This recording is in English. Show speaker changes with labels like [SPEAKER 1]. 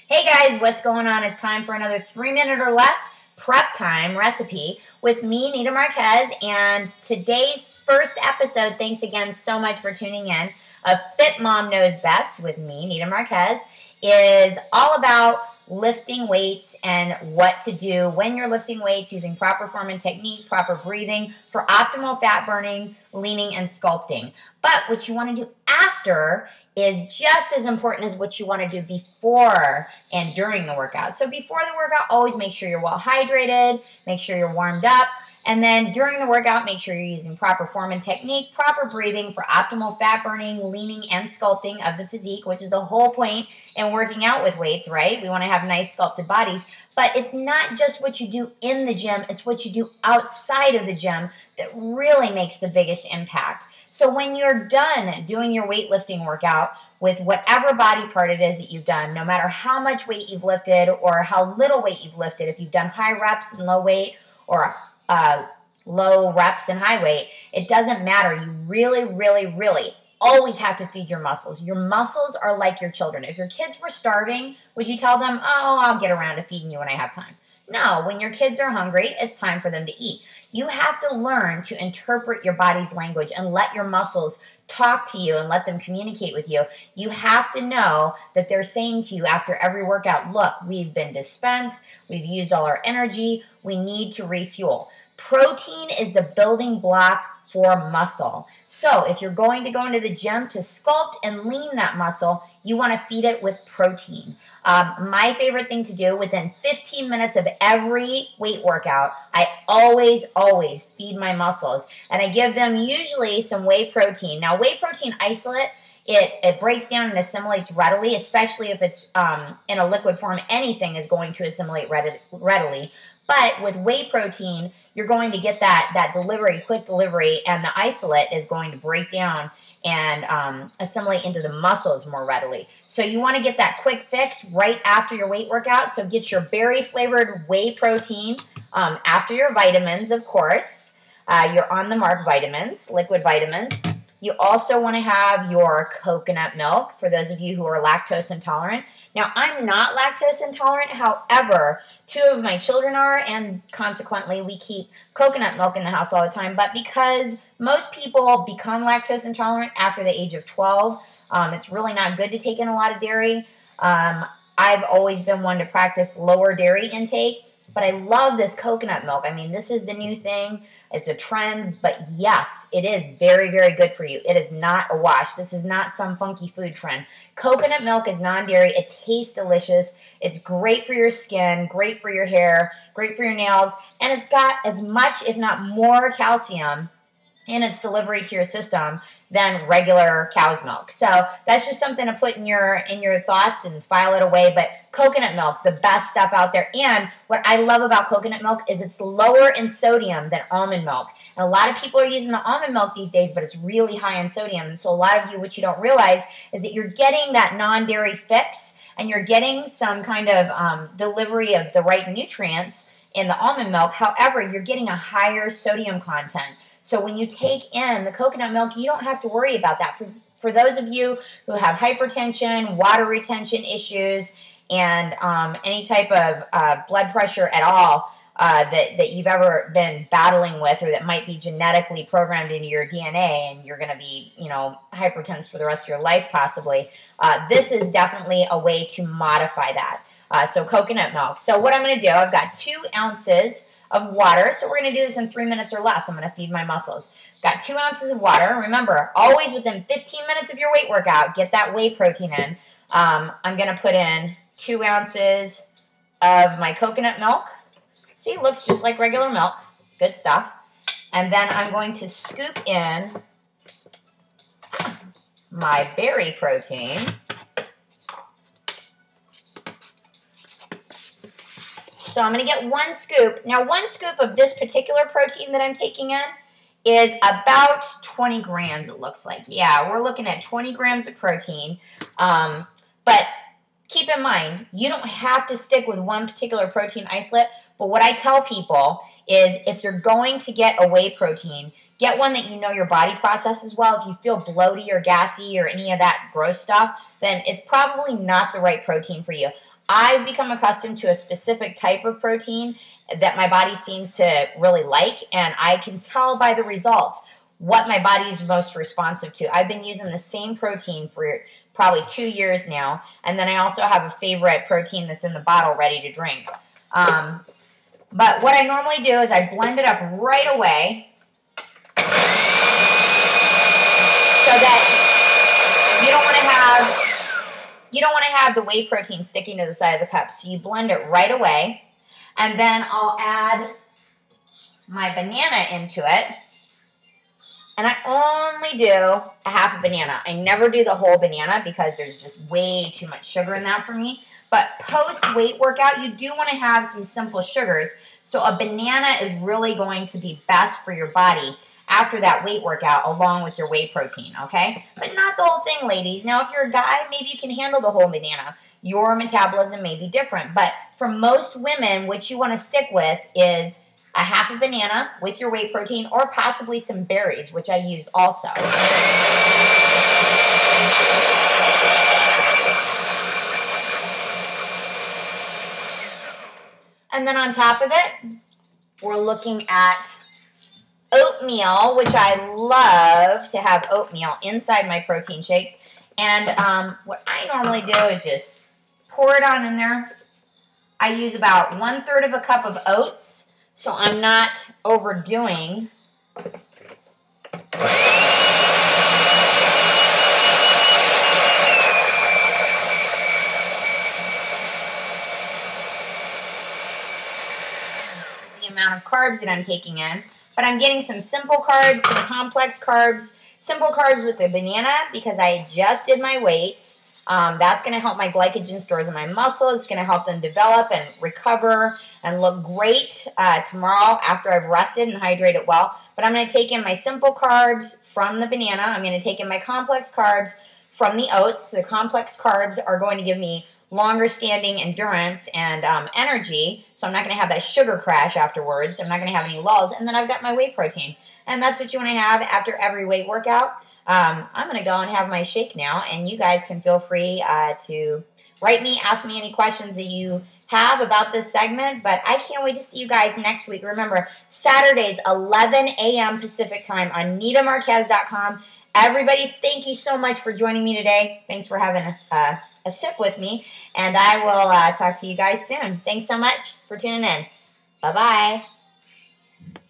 [SPEAKER 1] Hey guys, what's going on? It's time for another 3-minute or less prep time recipe with me, Nita Marquez, and today's first episode, thanks again so much for tuning in, of Fit Mom Knows Best with me, Nita Marquez, is all about lifting weights and what to do when you're lifting weights using proper form and technique, proper breathing for optimal fat burning, leaning, and sculpting. But what you want to do after is just as important as what you want to do before and during the workout. So before the workout, always make sure you're well hydrated, make sure you're warmed up, and then during the workout, make sure you're using proper form and technique, proper breathing for optimal fat burning, leaning, and sculpting of the physique, which is the whole point in working out with weights, right? We want to have nice sculpted bodies, but it's not just what you do in the gym, it's what you do outside of the gym that really makes the biggest impact. So when you're done doing your weightlifting workout with whatever body part it is that you've done, no matter how much weight you've lifted or how little weight you've lifted, if you've done high reps and low weight or low reps and high weight, it doesn't matter. You really always have to feed your muscles. Your muscles are like your children. If your kids were starving, would you tell them, oh, I'll get around to feeding you when I have time? No, when your kids are hungry, it's time for them to eat. You have to learn to interpret your body's language and let your muscles talk to you and let them communicate with you. You have to know that they're saying to you after every workout, look, we've been dispensed, we've used all our energy, we need to refuel. Protein is the building block for muscle. So if you're going to go into the gym to sculpt and lean that muscle, you want to feed it with protein. My favorite thing to do within 15 minutes of every weight workout, I always feed my muscles. And I give them usually some whey protein. Now, whey protein isolate, it breaks down and assimilates readily, especially if it's in a liquid form. Anything is going to assimilate readily. But with whey protein, you're going to get that delivery, quick delivery, and the isolate is going to break down and assimilate into the muscles more readily. So you want to get that quick fix right after your weight workout. So get your berry-flavored whey protein after your vitamins, of course. Your On The Mark vitamins, liquid vitamins. You also want to have your coconut milk for those of you who are lactose intolerant. Now, I'm not lactose intolerant. However, 2 of my children are, and consequently, we keep coconut milk in the house all the time. But because most people become lactose intolerant after the age of 12, it's really not good to take in a lot of dairy. I've always been one to practice lower dairy intake. But I love this coconut milk. I mean, this is the new thing. It's a trend. But yes, it is very good for you. It is not a wash. This is not some funky food trend. Coconut milk is non-dairy. It tastes delicious. It's great for your skin, great for your hair, great for your nails. And it's got as much, if not more, calcium in its delivery to your system than regular cow's milk. So that's just something to put in your thoughts and file it away. But coconut milk, the best stuff out there. And what I love about coconut milk is it's lower in sodium than almond milk. And a lot of people are using the almond milk these days, but it's really high in sodium. And so a lot of you, what you don't realize is that you're getting that non-dairy fix and you're getting some kind of delivery of the right nutrients in the almond milk. However, you're getting a higher sodium content. So when you take in the coconut milk, you don't have to worry about that. For those of you who have hypertension, water retention issues, and any type of blood pressure at all that you've ever been battling with, or that might be genetically programmed into your DNA and you're going to be, hypertense for the rest of your life possibly, this is definitely a way to modify that. So coconut milk. So what I'm going to do, I've got 2 ounces of water. So we're going to do this in 3 minutes or less. I'm going to feed my muscles. Got 2 ounces of water. Remember, always within 15 minutes of your weight workout, get that whey protein in. I'm going to put in 2 ounces of my coconut milk. See, it looks just like regular milk. Good stuff. And then I'm going to scoop in my berry protein. So I'm going to get 1 scoop. Now, 1 scoop of this particular protein that I'm taking in is about 20 grams, it looks like. Yeah, we're looking at 20 grams of protein. But keep in mind, you don't have to stick with one particular protein isolate, but what I tell people is if you're going to get a whey protein, get one that you know your body processes well. If you feel bloaty or gassy or any of that gross stuff, then it's probably not the right protein for you. I've become accustomed to a specific type of protein that my body seems to really like, and I can tell by the results what my body's most responsive to. I've been using the same protein for probably 2 years now, and then I also have a favorite protein that's in the bottle ready to drink. But what I normally do is I blend it up right away so that you don't want to have the whey protein sticking to the side of the cup. So you blend it right away, and then I'll add my banana into it. And I only do a half a banana. I never do the whole banana because there's just way too much sugar in that for me. But post-weight workout, you do want to have some simple sugars. So a banana is really going to be best for your body after that weight workout along with your whey protein, okay? But not the whole thing, ladies. Now, if you're a guy, maybe you can handle the whole banana. Your metabolism may be different. But for most women, what you want to stick with is a half a banana with your whey protein or possibly some berries, which I use also. And then on top of it, we're looking at oatmeal, which I love to have oatmeal inside my protein shakes. And what I normally do is just pour it on in there. I use about 1/3 of a cup of oats, so I'm not overdoing. The amount of carbs that I'm taking in, but I'm getting some simple carbs, some complex carbs, simple carbs with the banana because I just did my weights. That's going to help my glycogen stores in my muscles. It's going to help them develop and recover and look great tomorrow after I've rested and hydrated well. But I'm going to take in my simple carbs from the banana. I'm going to take in my complex carbs from the oats. The complex carbs are going to give me longer standing endurance and energy, so I'm not going to have that sugar crash afterwards. I'm not going to have any lulls, and then I've got my whey protein, and that's what you want to have after every weight workout. I'm going to go and have my shake now, and you guys can feel free to write me, ask me any questions that you have about this segment, but I can't wait to see you guys next week. Remember, Saturdays, 11 a.m. Pacific time on nitamarquez.com. Everybody, thank you so much for joining me today. Thanks for having a sip with me, and I will talk to you guys soon. Thanks so much for tuning in. Bye-bye.